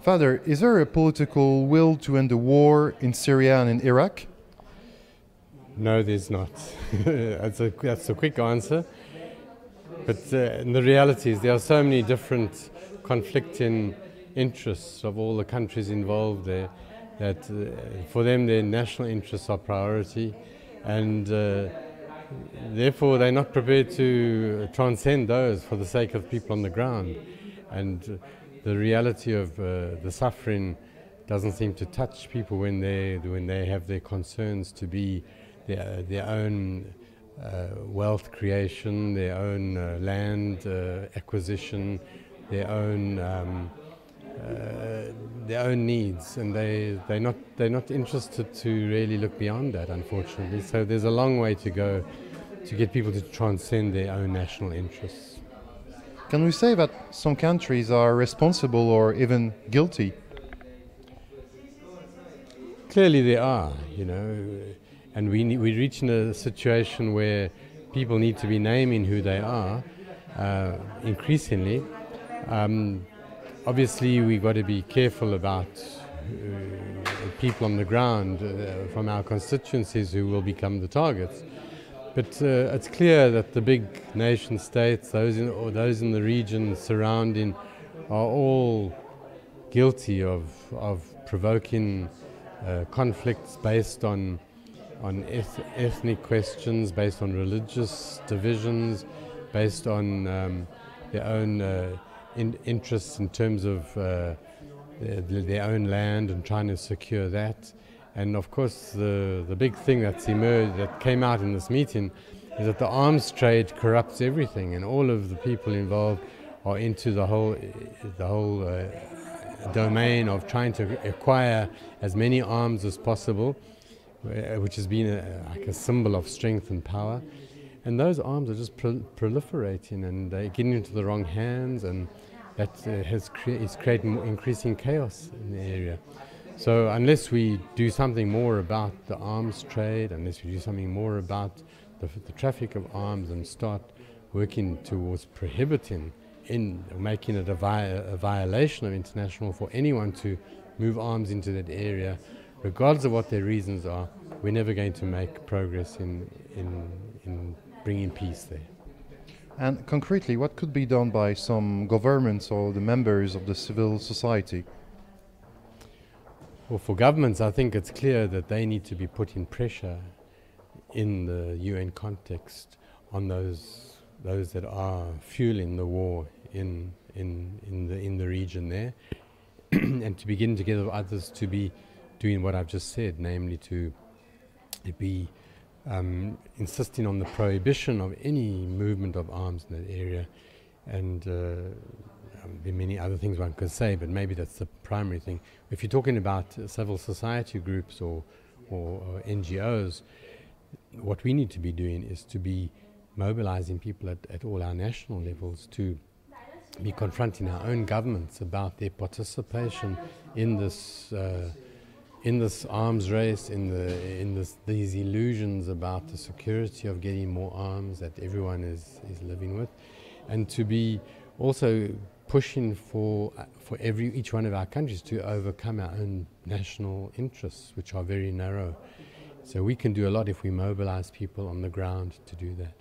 Father, is there a political will to end the war in Syria and in Iraq? No, there's not. That's a quick answer. But the reality is there are so many different conflicting interests of all the countries involved there that for them their national interests are priority, and therefore they're not prepared to transcend those for the sake of people on the ground. And the reality of the suffering doesn't seem to touch people when they have their concerns to be their own wealth creation, their own land acquisition, their own needs, and they're not interested to really look beyond that, unfortunately. So there's a long way to go to get people to transcend their own national interests. Can we say that some countries are responsible or even guilty? Clearly they are, and we're reaching a situation where people need to be naming who they are increasingly. Obviously, we've got to be careful about people on the ground from our constituencies who will become the targets. But it's clear that the big nation states, those in the region surrounding, are all guilty of provoking conflicts based on ethnic questions, based on religious divisions, based on their own interests in terms of their own land and trying to secure that. And of course the big thing that's emerged, that came out in this meeting, is that the arms trade corrupts everything, and all of the people involved are into the whole domain of trying to acquire as many arms as possible, which has been like a symbol of strength and power. And those arms are just proliferating, and they're getting into the wrong hands, and that is creating increasing chaos in the area. So unless we do something more about the arms trade, unless we do something more about the traffic of arms and start working towards prohibiting, making it a violation of international for anyone to move arms into that area, regardless of what their reasons are, we're never going to make progress in bringing peace there. And concretely, what could be done by some governments or the members of the civil society? Well, for governments, I think it's clear that they need to be putting pressure in the UN context on those that are fueling the war in the region there, and to begin together with others to be doing what I've just said, namely to be insisting on the prohibition of any movement of arms in that area. And there are many other things one could say, but maybe that's the primary thing. If you're talking about civil society groups or NGOs, what we need to be doing is to be mobilizing people at all our national levels to be confronting our own governments about their participation in this arms race, in these illusions about the security of getting more arms that everyone is living with, and to be also pushing for each one of our countries to overcome our own national interests, which are very narrow. So we can do a lot if we mobilize people on the ground to do that.